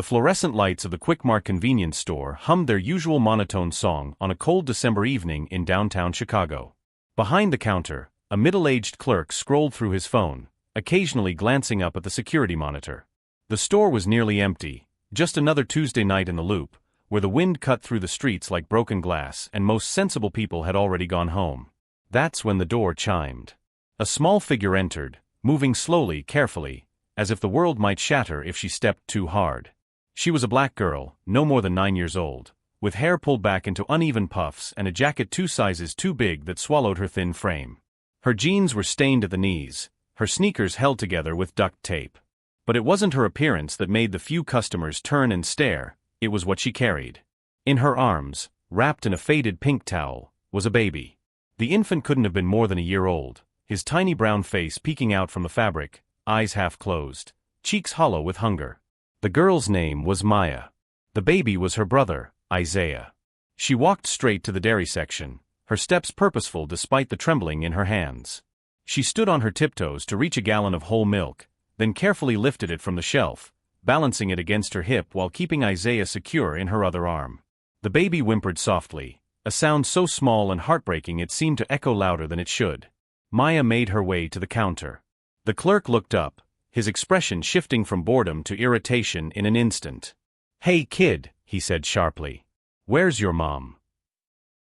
The fluorescent lights of the Quick Mart convenience store hummed their usual monotone song on a cold December evening in downtown Chicago. Behind the counter, a middle-aged clerk scrolled through his phone, occasionally glancing up at the security monitor. The store was nearly empty, just another Tuesday night in the Loop, where the wind cut through the streets like broken glass and most sensible people had already gone home. That's when the door chimed. A small figure entered, moving slowly, carefully, as if the world might shatter if she stepped too hard. She was a black girl, no more than 9 years old, with hair pulled back into uneven puffs and a jacket 2 sizes too big that swallowed her thin frame. Her jeans were stained at the knees, her sneakers held together with duct tape. But it wasn't her appearance that made the few customers turn and stare, it was what she carried. In her arms, wrapped in a faded pink towel, was a baby. The infant couldn't have been more than a year old, his tiny brown face peeking out from the fabric, eyes half closed, cheeks hollow with hunger. The girl's name was Maya. The baby was her brother, Isaiah. She walked straight to the dairy section, her steps purposeful despite the trembling in her hands. She stood on her tiptoes to reach a gallon of whole milk, then carefully lifted it from the shelf, balancing it against her hip while keeping Isaiah secure in her other arm. The baby whimpered softly, a sound so small and heartbreaking it seemed to echo louder than it should. Maya made her way to the counter. The clerk looked up, his expression shifting from boredom to irritation in an instant. "Hey kid," he said sharply. "Where's your mom?"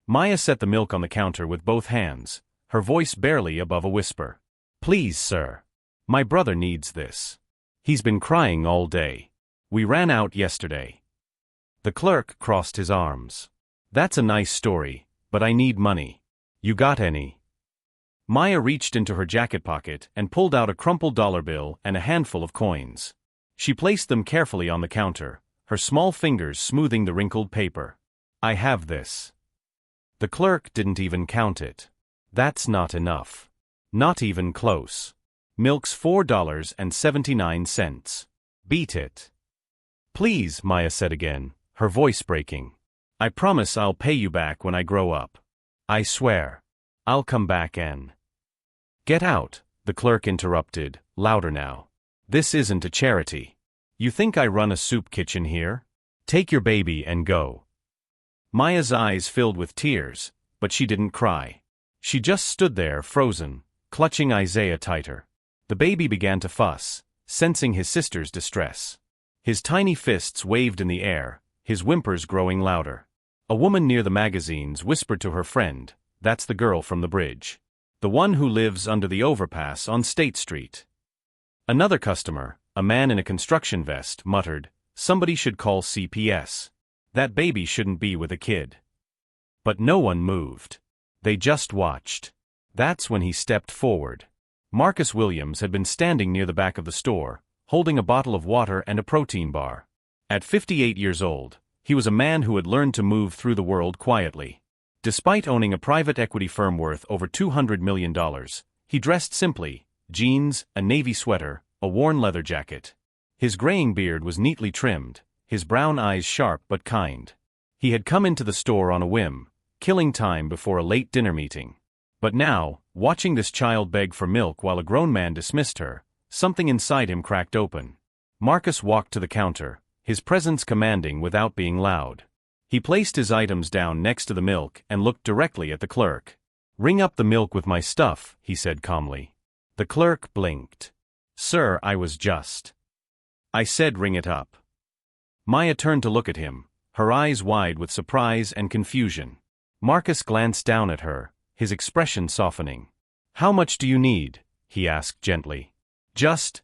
Maya set the milk on the counter with both hands, her voice barely above a whisper. "Please, sir. My brother needs this. He's been crying all day. We ran out yesterday." The clerk crossed his arms. "That's a nice story, but I need money. You got any?" Maya reached into her jacket pocket and pulled out a crumpled dollar bill and a handful of coins. She placed them carefully on the counter, her small fingers smoothing the wrinkled paper. "I have this." The clerk didn't even count it. "That's not enough. Not even close. Milk's $4.79. Beat it." "Please," Maya said again, her voice breaking. "I promise I'll pay you back when I grow up. I swear. I'll come back and—" "Get out," the clerk interrupted, louder now. "This isn't a charity. You think I run a soup kitchen here? Take your baby and go." Maya's eyes filled with tears, but she didn't cry. She just stood there frozen, clutching Isaiah tighter. The baby began to fuss, sensing his sister's distress. His tiny fists waved in the air, his whimpers growing louder. A woman near the magazines whispered to her friend, "That's the girl from the bridge. The one who lives under the overpass on State Street." Another customer, a man in a construction vest, muttered, "Somebody should call CPS. That baby shouldn't be with a kid." But no one moved. They just watched. That's when he stepped forward. Marcus Williams had been standing near the back of the store, holding a bottle of water and a protein bar. At 58 years old, he was a man who had learned to move through the world quietly. Despite owning a private equity firm worth over $200 million, he dressed simply: jeans, a navy sweater, a worn leather jacket. His graying beard was neatly trimmed, his brown eyes sharp but kind. He had come into the store on a whim, killing time before a late dinner meeting. But now, watching this child beg for milk while a grown man dismissed her, something inside him cracked open. Marcus walked to the counter, his presence commanding without being loud. He placed his items down next to the milk and looked directly at the clerk. "Ring up the milk with my stuff," he said calmly. The clerk blinked. "Sir, I said ring it up." Maya turned to look at him, her eyes wide with surprise and confusion. Marcus glanced down at her, his expression softening. "How much do you need?" he asked gently. Just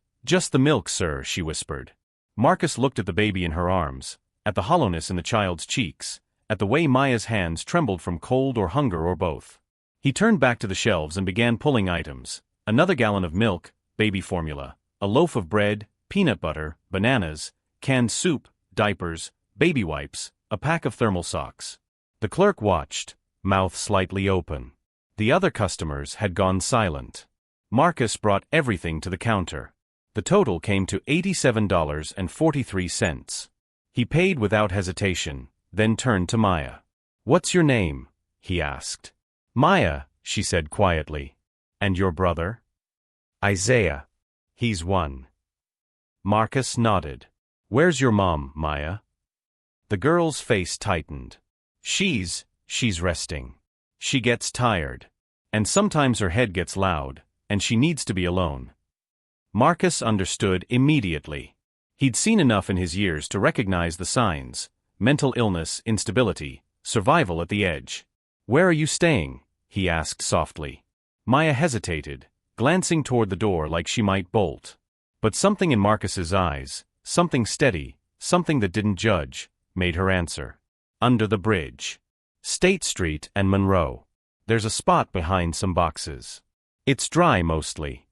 the milk, sir," she whispered. Marcus looked at the baby in her arms, at the hollowness in the child's cheeks, at the way Maya's hands trembled from cold or hunger or both. He turned back to the shelves and began pulling items: another gallon of milk, baby formula, a loaf of bread, peanut butter, bananas, canned soup, diapers, baby wipes, a pack of thermal socks. The clerk watched, mouth slightly open. The other customers had gone silent. Marcus brought everything to the counter. The total came to $87.43. He paid without hesitation, then turned to Maya. "What's your name?" he asked. "Maya," she said quietly. "And your brother?" "Isaiah. He's one." Marcus nodded. Where's your mom, Maya? The girl's face tightened. She's resting. She gets tired. And sometimes her head gets loud, and she needs to be alone. Marcus understood immediately. He'd seen enough in his years to recognize the signs: mental illness, instability, survival at the edge. Where are you staying? He asked softly. Maya hesitated, glancing toward the door like she might bolt. But something in Marcus's eyes, something steady, something that didn't judge, made her answer. Under the bridge. State Street and Monroe. There's a spot behind some boxes. It's dry mostly.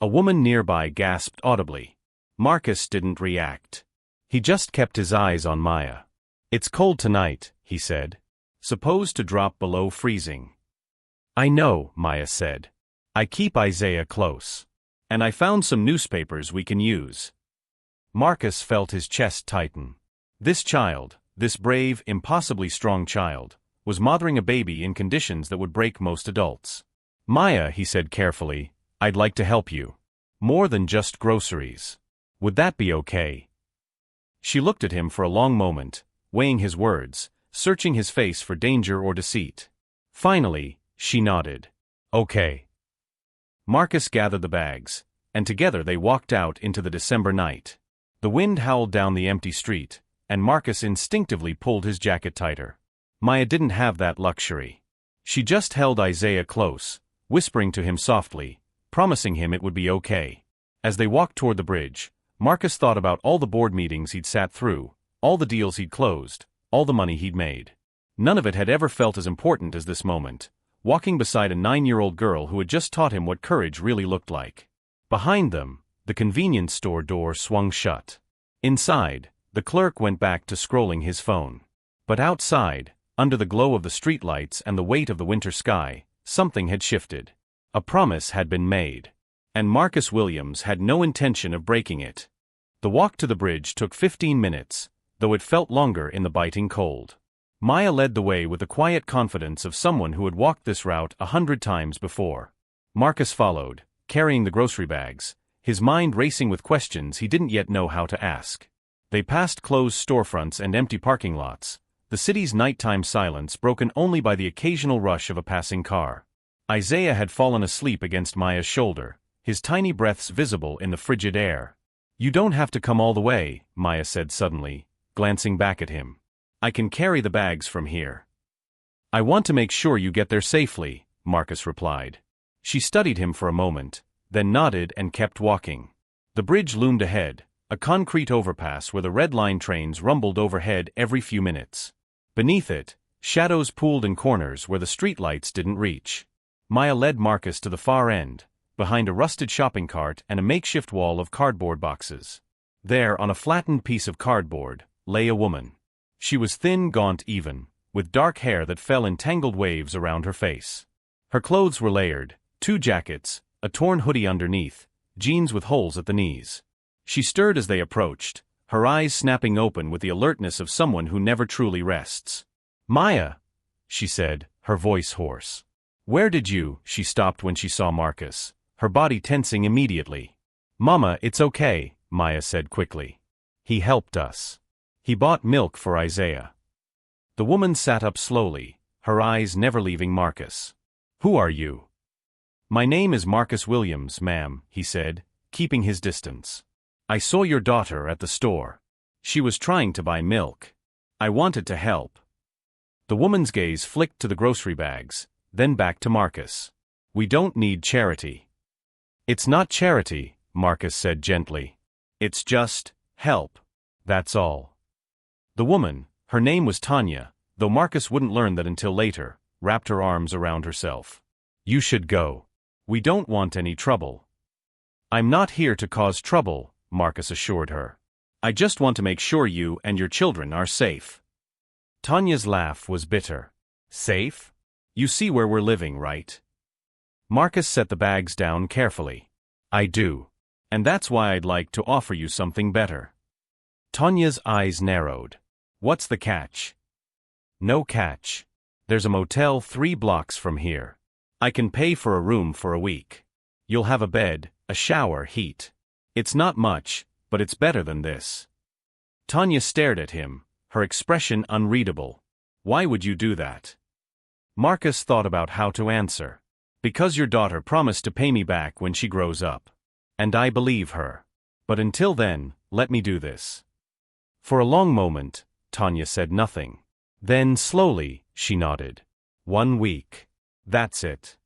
A woman nearby gasped audibly. Marcus didn't react. He just kept his eyes on Maya. It's cold tonight, he said. Supposed to drop below freezing. I know, Maya said. I keep Isaiah close. And I found some newspapers we can use. Marcus felt his chest tighten. This child, this brave, impossibly strong child, was mothering a baby in conditions that would break most adults. Maya, he said carefully, I'd like to help you. More than just groceries. Would that be okay? She looked at him for a long moment, weighing his words, searching his face for danger or deceit. Finally, she nodded. Okay. Marcus gathered the bags, and together they walked out into the December night. The wind howled down the empty street, and Marcus instinctively pulled his jacket tighter. Maya didn't have that luxury. She just held Isaiah close, whispering to him softly, promising him it would be okay. As they walked toward the bridge, Marcus thought about all the board meetings he'd sat through, all the deals he'd closed, all the money he'd made. None of it had ever felt as important as this moment, walking beside a 9-year-old girl who had just taught him what courage really looked like. Behind them, the convenience store door swung shut. Inside, the clerk went back to scrolling his phone. But outside, under the glow of the streetlights and the weight of the winter sky, something had shifted. A promise had been made. And Marcus Williams had no intention of breaking it. The walk to the bridge took 15 minutes, though it felt longer in the biting cold. Maya led the way with the quiet confidence of someone who had walked this route 100 times before. Marcus followed, carrying the grocery bags, his mind racing with questions he didn't yet know how to ask. They passed closed storefronts and empty parking lots, the city's nighttime silence broken only by the occasional rush of a passing car. Isaiah had fallen asleep against Maya's shoulder, his tiny breaths visible in the frigid air. You don't have to come all the way, Maya said suddenly, glancing back at him. I can carry the bags from here. I want to make sure you get there safely, Marcus replied. She studied him for a moment, then nodded and kept walking. The bridge loomed ahead, a concrete overpass where the Red Line trains rumbled overhead every few minutes. Beneath it, shadows pooled in corners where the streetlights didn't reach. Maya led Marcus to the far end, behind a rusted shopping cart and a makeshift wall of cardboard boxes. There, on a flattened piece of cardboard, lay a woman. She was thin, gaunt even, with dark hair that fell in tangled waves around her face. Her clothes were layered, 2 jackets, a torn hoodie underneath, jeans with holes at the knees. She stirred as they approached, her eyes snapping open with the alertness of someone who never truly rests. Maya, she said, her voice hoarse. Where did you? She stopped when she saw Marcus, her body tensing immediately. Mama, it's okay, Maya said quickly. He helped us. He bought milk for Isaiah. The woman sat up slowly, her eyes never leaving Marcus. Who are you? My name is Marcus Williams, ma'am, he said, keeping his distance. I saw your daughter at the store. She was trying to buy milk. I wanted to help. The woman's gaze flicked to the grocery bags, then back to Marcus. We don't need charity. It's not charity, Marcus said gently. It's just help. That's all. The woman, her name was Tanya, though Marcus wouldn't learn that until later, wrapped her arms around herself. You should go. We don't want any trouble. I'm not here to cause trouble, Marcus assured her. I just want to make sure you and your children are safe. Tanya's laugh was bitter. Safe? You see where we're living, right? Marcus set the bags down carefully. I do. And that's why I'd like to offer you something better. Tanya's eyes narrowed. What's the catch? No catch. There's a motel 3 blocks from here. I can pay for a room for a week. You'll have a bed, a shower, heat. It's not much, but it's better than this. Tanya stared at him, her expression unreadable. Why would you do that? Marcus thought about how to answer. Because your daughter promised to pay me back when she grows up. And I believe her. But until then, let me do this. For a long moment, Tanya said nothing. Then slowly, she nodded. 1 week. That's it.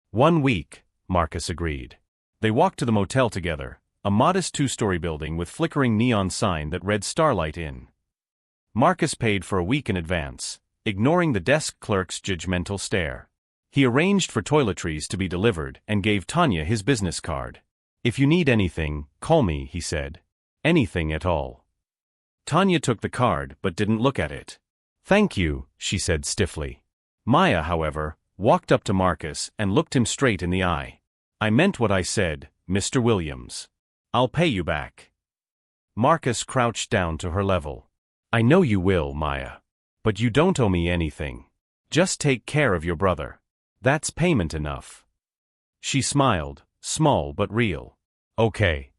1 week, Marcus agreed. They walked to the motel together, a modest 2-story building with flickering neon sign that read Starlight Inn. Marcus paid for a week in advance, ignoring the desk clerk's judgmental stare. He arranged for toiletries to be delivered and gave Tanya his business card. If you need anything, call me, he said. Anything at all. Tanya took the card but didn't look at it. Thank you, she said stiffly. Maya, however, walked up to Marcus and looked him straight in the eye. I meant what I said, Mr. Williams. I'll pay you back. Marcus crouched down to her level. I know you will, Maya. But you don't owe me anything. Just take care of your brother. That's payment enough. She smiled, small but real. Okay.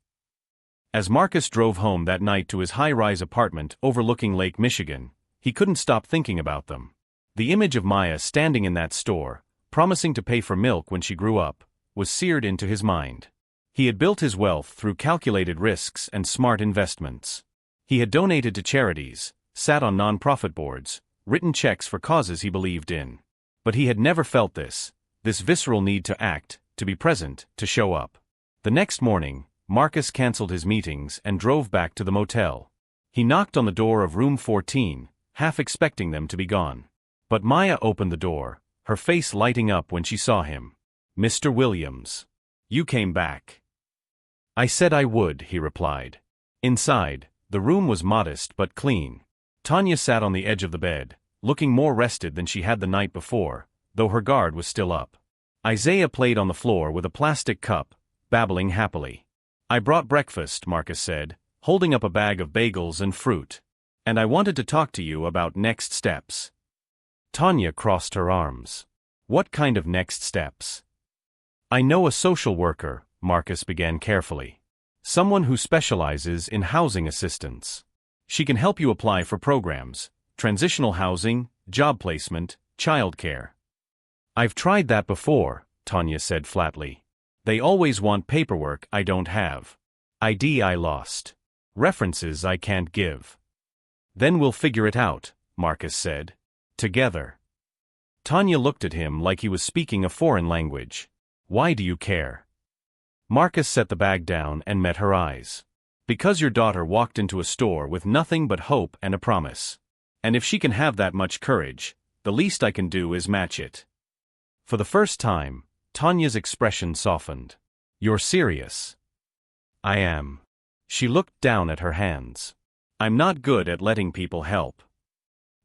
As Marcus drove home that night to his high-rise apartment overlooking Lake Michigan, he couldn't stop thinking about them. The image of Maya standing in that store, promising to pay for milk when she grew up, was seared into his mind. He had built his wealth through calculated risks and smart investments. He had donated to charities, sat on non-profit boards, written checks for causes he believed in. But he had never felt this visceral need to act, to be present, to show up. The next morning, Marcus canceled his meetings and drove back to the motel. He knocked on the door of room 14, half expecting them to be gone. But Maya opened the door, her face lighting up when she saw him. Mr. Williams. You came back. I said I would, he replied. Inside, the room was modest but clean. Tanya sat on the edge of the bed, looking more rested than she had the night before, though her guard was still up. Isaiah played on the floor with a plastic cup, babbling happily. I brought breakfast, Marcus said, holding up a bag of bagels and fruit. And I wanted to talk to you about next steps. Tanya crossed her arms. What kind of next steps? I know a social worker, Marcus began carefully. Someone who specializes in housing assistance. She can help you apply for programs, transitional housing, job placement, childcare. I've tried that before, Tanya said flatly. They always want paperwork I don't have. ID I lost. References I can't give. Then we'll figure it out, Marcus said. Together. Tanya looked at him like he was speaking a foreign language. Why do you care? Marcus set the bag down and met her eyes. Because your daughter walked into a store with nothing but hope and a promise. And if she can have that much courage, the least I can do is match it. For the first time, Tanya's expression softened. You're serious? I am. She looked down at her hands. I'm not good at letting people help.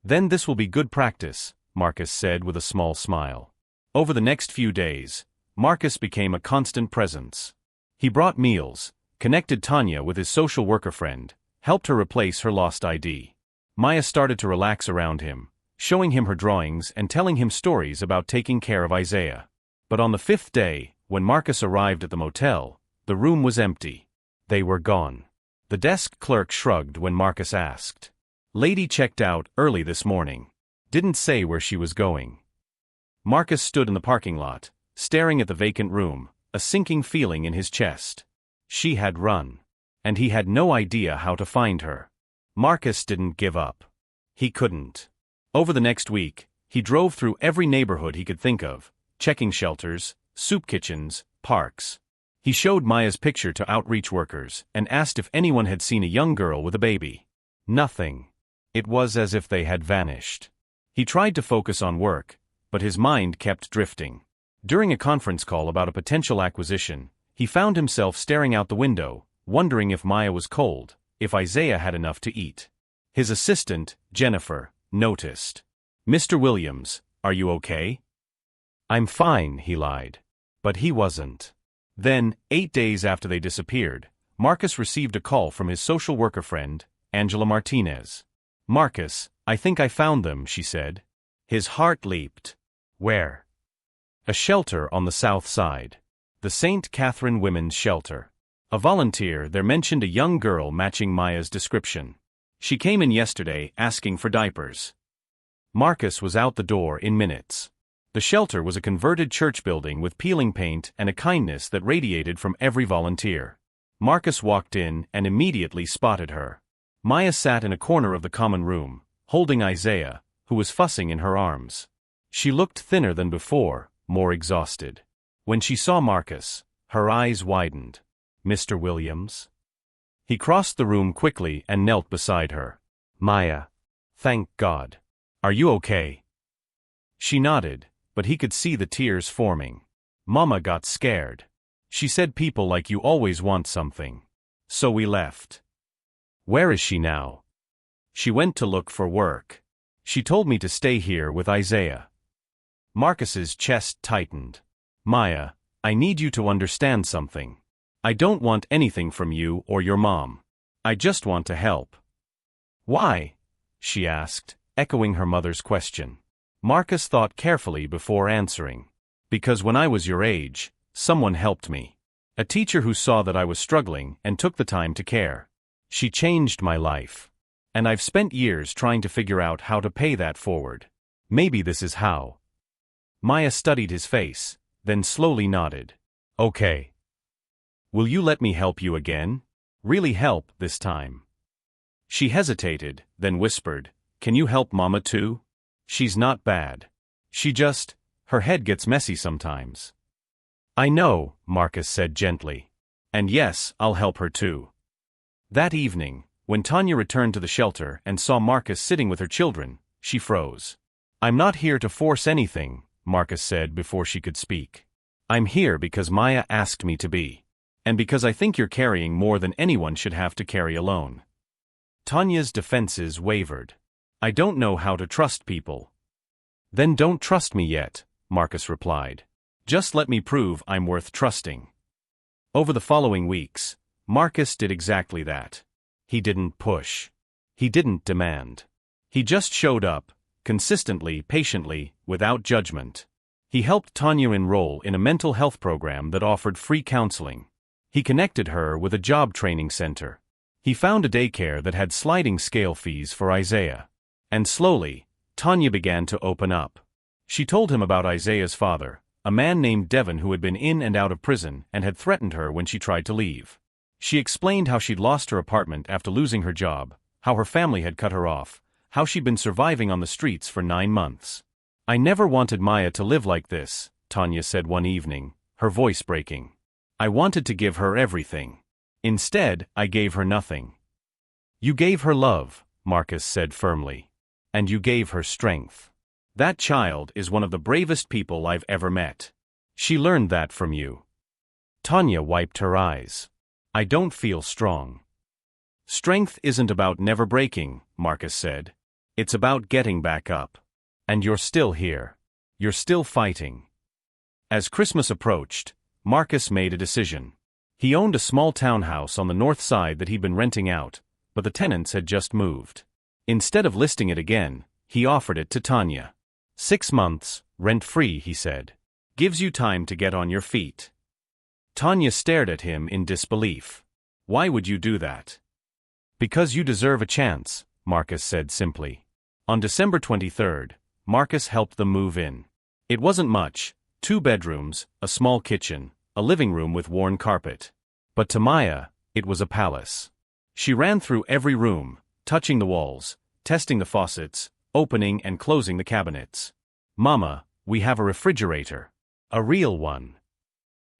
Then this will be good practice, Marcus said with a small smile. Over the next few days, Marcus became a constant presence. He brought meals, connected Tanya with his social worker friend, helped her replace her lost ID. Maya started to relax around him, showing him her drawings and telling him stories about taking care of Isaiah. But on the 5th day, when Marcus arrived at the motel, the room was empty. They were gone. The desk clerk shrugged when Marcus asked. Lady checked out early this morning. Didn't say where she was going. Marcus stood in the parking lot, staring at the vacant room, a sinking feeling in his chest. She had run. And he had no idea how to find her. Marcus didn't give up. He couldn't. Over the next week, he drove through every neighborhood he could think of, checking shelters, soup kitchens, parks. He showed Maya's picture to outreach workers and asked if anyone had seen a young girl with a baby. Nothing. It was as if they had vanished. He tried to focus on work, but his mind kept drifting. During a conference call about a potential acquisition, he found himself staring out the window, wondering if Maya was cold, if Isaiah had enough to eat. His assistant, Jennifer, noticed. Mr. Williams, are you okay? I'm fine, he lied. But he wasn't. Then, 8 days after they disappeared, Marcus received a call from his social worker friend, Angela Martinez. Marcus, I think I found them, she said. His heart leaped. Where? A shelter on the south side. The St. Catherine Women's Shelter. A volunteer there mentioned a young girl matching Maya's description. She came in yesterday asking for diapers. Marcus was out the door in minutes. The shelter was a converted church building with peeling paint and a kindness that radiated from every volunteer. Marcus walked in and immediately spotted her. Maya sat in a corner of the common room, holding Isaiah, who was fussing in her arms. She looked thinner than before, more exhausted. When she saw Marcus, her eyes widened. "Mr. Williams?" He crossed the room quickly and knelt beside her. "Maya. Thank God. Are you okay?" She nodded, but he could see the tears forming. Mama got scared. She said people like you always want something. So we left. Where is she now? She went to look for work. She told me to stay here with Isaiah. Marcus's chest tightened. "Maya, I need you to understand something. I don't want anything from you or your mom. I just want to help." "Why?" she asked, echoing her mother's question. Marcus thought carefully before answering. "Because when I was your age, someone helped me. A teacher who saw that I was struggling and took the time to care. She changed my life. And I've spent years trying to figure out how to pay that forward. Maybe this is how." Maya studied his face, then slowly nodded. "Okay. Will you let me help you again? Really help this time?" She hesitated, then whispered, "Can you help Mama too? She's not bad. Her head gets messy sometimes." "I know," Marcus said gently. "And yes, I'll help her too." That evening, when Tanya returned to the shelter and saw Marcus sitting with her children, she froze. "I'm not here to force anything," Marcus said before she could speak. "I'm here because Maya asked me to be. And because I think you're carrying more than anyone should have to carry alone." Tanya's defenses wavered. "I don't know how to trust people." "Then don't trust me yet," Marcus replied. "Just let me prove I'm worth trusting." Over the following weeks, Marcus did exactly that. He didn't push. He didn't demand. He just showed up, consistently, patiently, without judgment. He helped Tanya enroll in a mental health program that offered free counseling. He connected her with a job training center. He found a daycare that had sliding scale fees for Isaiah. And slowly, Tanya began to open up. She told him about Isaiah's father, a man named Devon who had been in and out of prison and had threatened her when she tried to leave. She explained how she'd lost her apartment after losing her job, how her family had cut her off, how she'd been surviving on the streets for 9 months. "I never wanted Maya to live like this," Tanya said one evening, her voice breaking. "I wanted to give her everything. Instead, I gave her nothing." "You gave her love," Marcus said firmly. "And you gave her strength. That child is one of the bravest people I've ever met. She learned that from you." Tanya wiped her eyes. "I don't feel strong." "Strength isn't about never breaking," Marcus said. "It's about getting back up. And you're still here. You're still fighting." As Christmas approached, Marcus made a decision. He owned a small townhouse on the north side that he'd been renting out, but the tenants had just moved. Instead of listing it again, he offered it to Tanya. 6 months, rent-free, he said. "Gives you time to get on your feet." Tanya stared at him in disbelief. "Why would you do that?" "Because you deserve a chance," Marcus said simply. On December 23rd, Marcus helped them move in. It wasn't much, 2 bedrooms, a small kitchen, a living room with worn carpet. But to Maya, it was a palace. She ran through every room, touching the walls, testing the faucets, opening and closing the cabinets. "Mama, we have a refrigerator. A real one."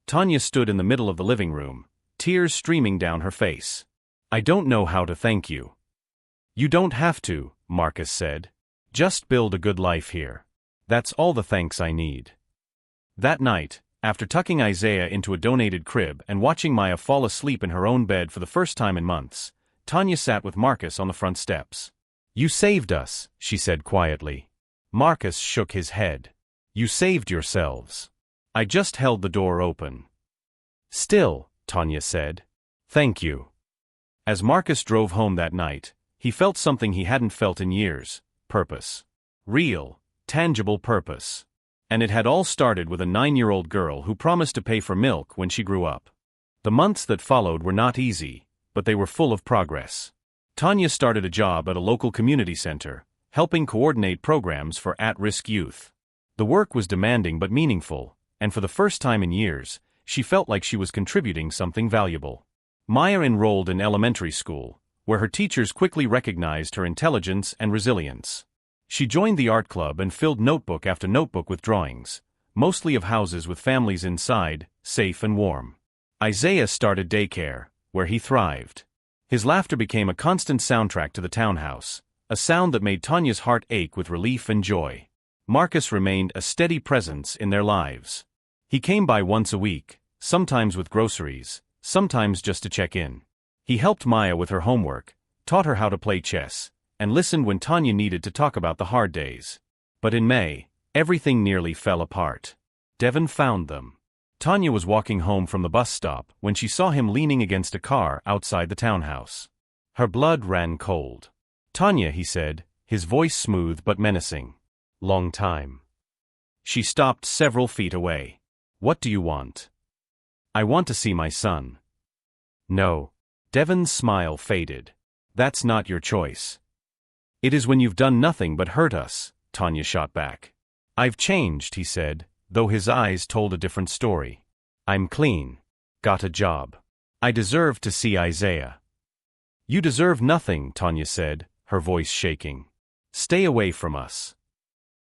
Tanya stood in the middle of the living room, tears streaming down her face. "I don't know how to thank you." "You don't have to," Marcus said. "Just build a good life here. That's all the thanks I need." That night, after tucking Isaiah into a donated crib and watching Maya fall asleep in her own bed for the first time in months, Tanya sat with Marcus on the front steps. "You saved us," she said quietly. Marcus shook his head. "You saved yourselves. I just held the door open." "Still," Tanya said. "Thank you." As Marcus drove home that night, he felt something he hadn't felt in years: purpose. Real, tangible purpose. And it had all started with a 9-year-old girl who promised to pay for milk when she grew up. The months that followed were not easy, but they were full of progress. Tanya started a job at a local community center, helping coordinate programs for at-risk youth. The work was demanding but meaningful, and for the first time in years, she felt like she was contributing something valuable. Maya enrolled in elementary school, where her teachers quickly recognized her intelligence and resilience. She joined the art club and filled notebook after notebook with drawings, mostly of houses with families inside, safe and warm. Isaiah started daycare, where he thrived. His laughter became a constant soundtrack to the townhouse, a sound that made Tanya's heart ache with relief and joy. Marcus remained a steady presence in their lives. He came by once a week, sometimes with groceries, sometimes just to check in. He helped Maya with her homework, taught her how to play chess, and listened when Tanya needed to talk about the hard days. But in May, everything nearly fell apart. Devon found them. Tanya was walking home from the bus stop when she saw him leaning against a car outside the townhouse. Her blood ran cold. "Tanya," he said, his voice smooth but menacing. "Long time." She stopped several feet away. "What do you want?" "I want to see my son." "No." Devon's smile faded. "That's not your choice." "It is when you've done nothing but hurt us," Tanya shot back. "I've changed," he said, though his eyes told a different story. "I'm clean. Got a job. I deserve to see Isaiah." "You deserve nothing," Tanya said, her voice shaking. "Stay away from us."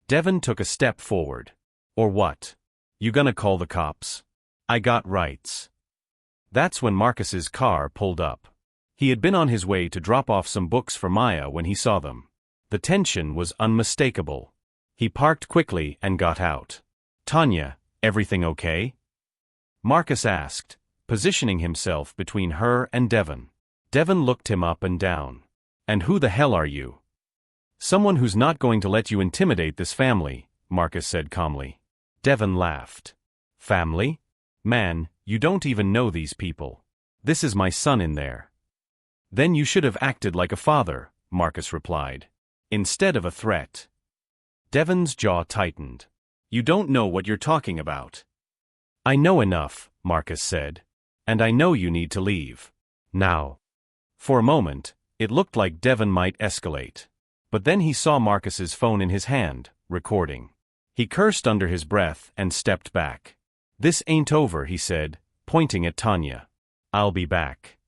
Devon took a step forward. "Or what? You gonna call the cops?" "I got rights." That's when Marcus's car pulled up. He had been on his way to drop off some books for Maya when he saw them. The tension was unmistakable. He parked quickly and got out. "Tanya, everything okay?" Marcus asked, positioning himself between her and Devon. Devon looked him up and down. "And who the hell are you?" "Someone who's not going to let you intimidate this family," Marcus said calmly. Devon laughed. "Family? Man, you don't even know these people. This is my son in there." "Then you should have acted like a father," Marcus replied, instead of a threat. Devon's jaw tightened. "You don't know what you're talking about." "I know enough," Marcus said. "And I know you need to leave. Now." For a moment, it looked like Devon might escalate. But then he saw Marcus's phone in his hand, recording. He cursed under his breath and stepped back. "This ain't over," he said, pointing at Tanya. "I'll be back."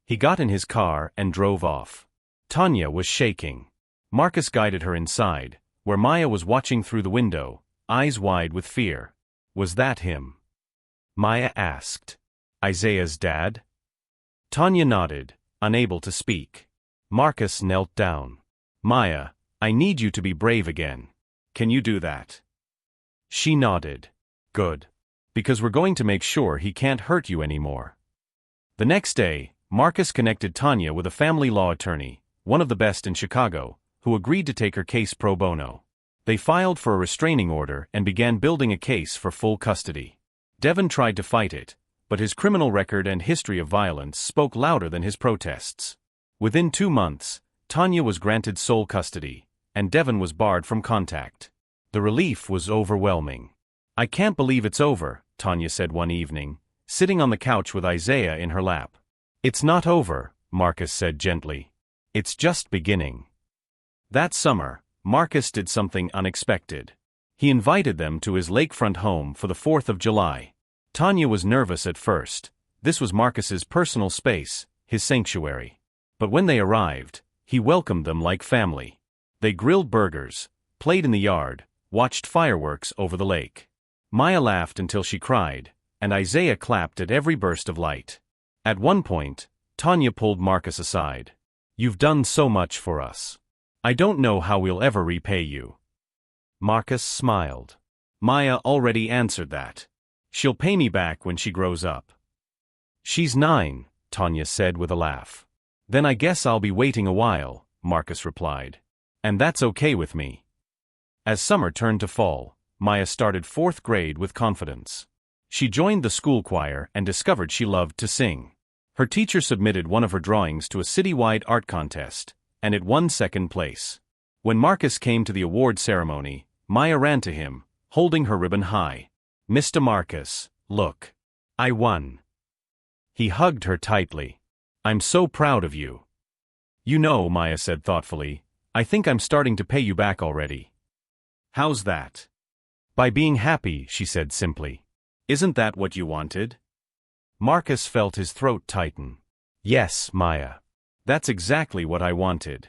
He got in his car and drove off. Tanya was shaking. Marcus guided her inside, where Maya was watching through the window, eyes wide with fear. "Was that him?" Maya asked. "Isaiah's dad?" Tanya nodded, unable to speak. Marcus knelt down. "Maya, I need you to be brave again. Can you do that?" She nodded. "Good. Because we're going to make sure he can't hurt you anymore." The next day, Marcus connected Tanya with a family law attorney, one of the best in Chicago, who agreed to take her case pro bono. They filed for a restraining order and began building a case for full custody. Devon tried to fight it, but his criminal record and history of violence spoke louder than his protests. Within 2 months, Tanya was granted sole custody, and Devon was barred from contact. The relief was overwhelming. "I can't believe it's over," Tanya said one evening, sitting on the couch with Isaiah in her lap. "It's not over," Marcus said gently. "It's just beginning." That summer, Marcus did something unexpected. He invited them to his lakefront home for the 4th of July. Tanya was nervous at first. This was Marcus's personal space, his sanctuary. But when they arrived, he welcomed them like family. They grilled burgers, played in the yard, watched fireworks over the lake. Maya laughed until she cried, and Isaiah clapped at every burst of light. At one point, Tanya pulled Marcus aside. "You've done so much for us. I don't know how we'll ever repay you." Marcus smiled. "Maya already answered that. She'll pay me back when she grows up." "She's 9, Tanya said with a laugh. "Then I guess I'll be waiting a while," Marcus replied. "And that's okay with me." As summer turned to fall, Maya started 4th grade with confidence. She joined the school choir and discovered she loved to sing. Her teacher submitted one of her drawings to a citywide art contest, and it won 2nd place. When Marcus came to the award ceremony, Maya ran to him, holding her ribbon high. "Mr. Marcus, look. I won." He hugged her tightly. "I'm so proud of you." You know, Maya said thoughtfully, I think I'm starting to pay you back already. How's that? By being happy, she said simply. Isn't that what you wanted? Marcus felt his throat tighten. Yes, Maya. That's exactly what I wanted.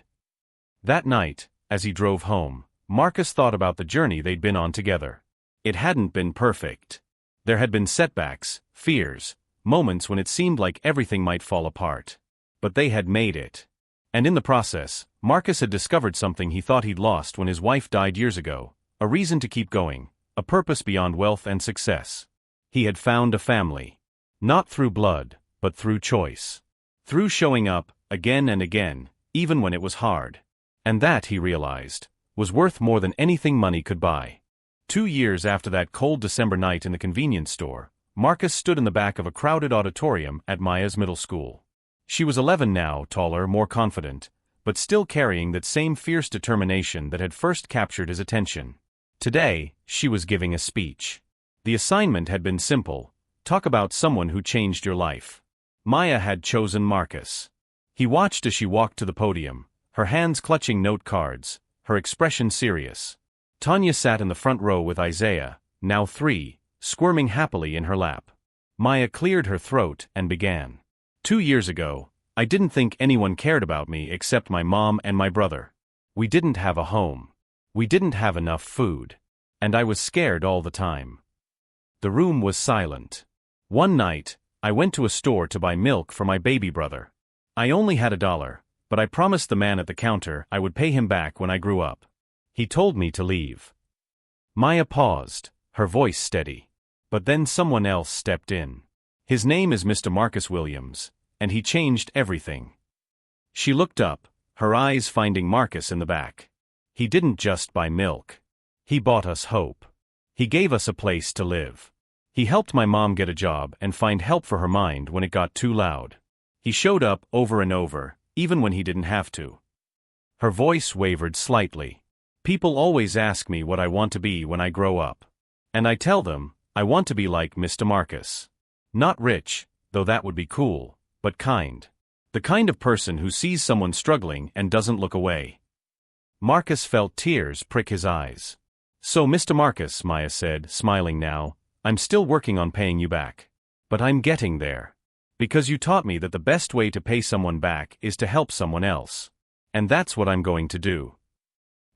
That night, as he drove home, Marcus thought about the journey they'd been on together. It hadn't been perfect. There had been setbacks, fears, moments when it seemed like everything might fall apart. But they had made it. And in the process, Marcus had discovered something he thought he'd lost when his wife died years ago, a reason to keep going, a purpose beyond wealth and success. He had found a family. Not through blood, but through choice. Through showing up, again and again, even when it was hard. And that, he realized, was worth more than anything money could buy. 2 years after that cold December night in the convenience store, Marcus stood in the back of a crowded auditorium at Maya's middle school. She was 11 now, taller, more confident, but still carrying that same fierce determination that had first captured his attention. Today, she was giving a speech. The assignment had been simple: talk about someone who changed your life. Maya had chosen Marcus. He watched as she walked to the podium, her hands clutching note cards, her expression serious. Tanya sat in the front row with Isaiah, now 3, squirming happily in her lap. Maya cleared her throat and began. 2 years ago, I didn't think anyone cared about me except my mom and my brother. We didn't have a home. We didn't have enough food. And I was scared all the time. The room was silent. One night, I went to a store to buy milk for my baby brother. I only had $1, but I promised the man at the counter I would pay him back when I grew up. He told me to leave. Maya paused, her voice steady. But then someone else stepped in. His name is Mr. Marcus Williams, and he changed everything. She looked up, her eyes finding Marcus in the back. He didn't just buy milk. He bought us hope. He gave us a place to live. He helped my mom get a job and find help for her mind when it got too loud. He showed up over and over, even when he didn't have to. Her voice wavered slightly. People always ask me what I want to be when I grow up. And I tell them, I want to be like Mr. Marcus. Not rich, though that would be cool, but kind. The kind of person who sees someone struggling and doesn't look away. Marcus felt tears prick his eyes. So, Mr. Marcus, Maya said, smiling now, I'm still working on paying you back. But I'm getting there. Because you taught me that the best way to pay someone back is to help someone else. And that's what I'm going to do.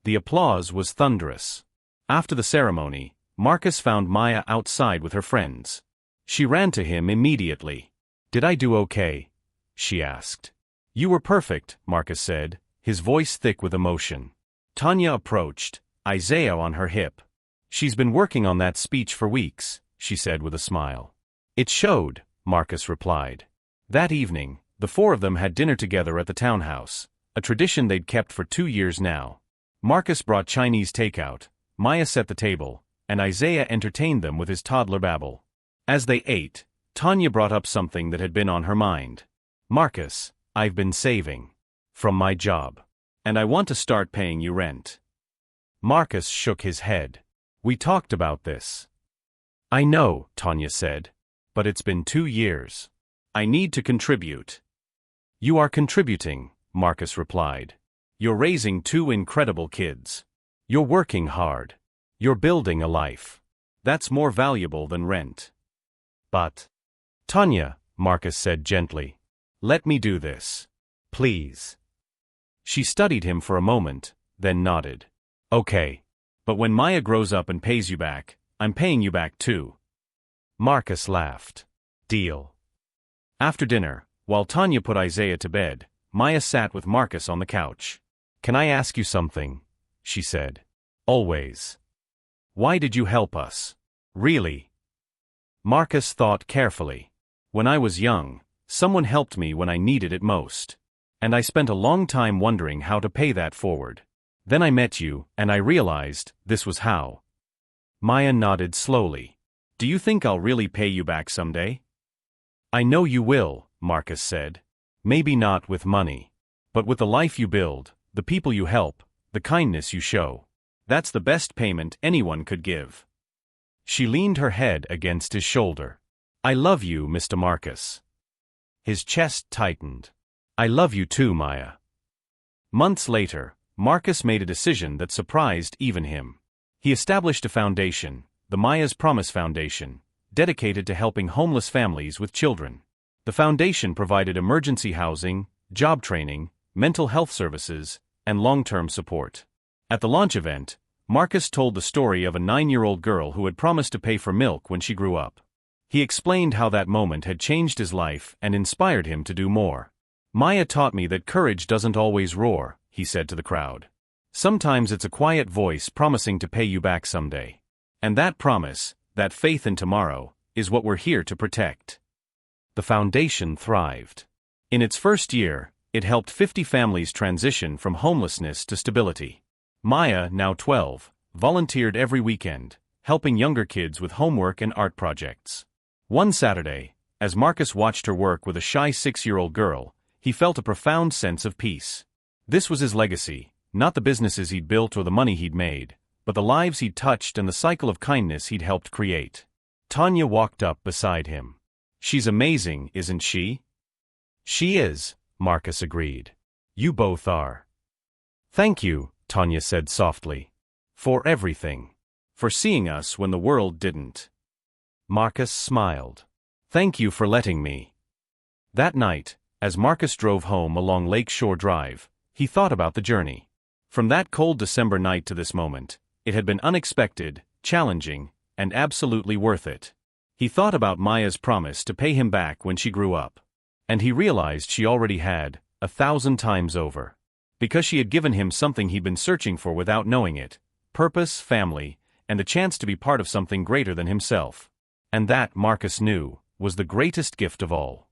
The applause was thunderous. After the ceremony, Marcus found Maya outside with her friends. She ran to him immediately. Did I do okay? She asked. You were perfect, Marcus said, his voice thick with emotion. Tanya approached, Isaiah on her hip. She's been working on that speech for weeks, she said with a smile. It showed, Marcus replied. That evening, the 4 of them had dinner together at the townhouse, a tradition they'd kept for 2 years now. Marcus brought Chinese takeout, Maya set the table, and Isaiah entertained them with his toddler babble. As they ate, Tanya brought up something that had been on her mind. Marcus, I've been saving. From my job. And I want to start paying you rent. Marcus shook his head. We talked about this. I know, Tanya said. But it's been 2 years. I need to contribute. You are contributing, Marcus replied. You're raising 2 incredible kids. You're working hard. You're building a life. That's more valuable than rent. But, Tanya, Marcus said gently, let me do this. Please. She studied him for a moment, then nodded. Okay. But when Maya grows up and pays you back, I'm paying you back too. Marcus laughed. Deal. After dinner, while Tanya put Isaiah to bed, Maya sat with Marcus on the couch. Can I ask you something? She said. Always. Why did you help us? Really? Marcus thought carefully. When I was young, someone helped me when I needed it most. And I spent a long time wondering how to pay that forward. Then I met you, and I realized this was how. Maya nodded slowly. Do you think I'll really pay you back someday? I know you will, Marcus said. Maybe not with money. But with the life you build, the people you help, the kindness you show. That's the best payment anyone could give. She leaned her head against his shoulder. I love you, Mr. Marcus. His chest tightened. I love you too, Maya. Months later, Marcus made a decision that surprised even him. He established a foundation, the Maya's Promise Foundation, dedicated to helping homeless families with children. The foundation provided emergency housing, job training, mental health services, and long-term support. At the launch event, Marcus told the story of a 9-year-old girl who had promised to pay for milk when she grew up. He explained how that moment had changed his life and inspired him to do more. "Maya taught me that courage doesn't always roar," he said to the crowd. "Sometimes it's a quiet voice promising to pay you back someday. And that promise, that faith in tomorrow, is what we're here to protect." The foundation thrived. In its first year, it helped 50 families transition from homelessness to stability. Maya, now 12, volunteered every weekend, helping younger kids with homework and art projects. One Saturday, as Marcus watched her work with a shy 6-year-old girl, he felt a profound sense of peace. This was his legacy, not the businesses he'd built or the money he'd made, but the lives he'd touched and the cycle of kindness he'd helped create. Tanya walked up beside him. "She's amazing, isn't she?" "She is," Marcus agreed. "You both are." "Thank you," Tanya said softly. "For everything. For seeing us when the world didn't." Marcus smiled. "Thank you for letting me." That night, as Marcus drove home along Lake Shore Drive, he thought about the journey. From that cold December night to this moment, it had been unexpected, challenging, and absolutely worth it. He thought about Maya's promise to pay him back when she grew up. And he realized she already had, 1,000 times over. Because she had given him something he'd been searching for without knowing it: purpose, family, and the chance to be part of something greater than himself. And that, Marcus knew, was the greatest gift of all.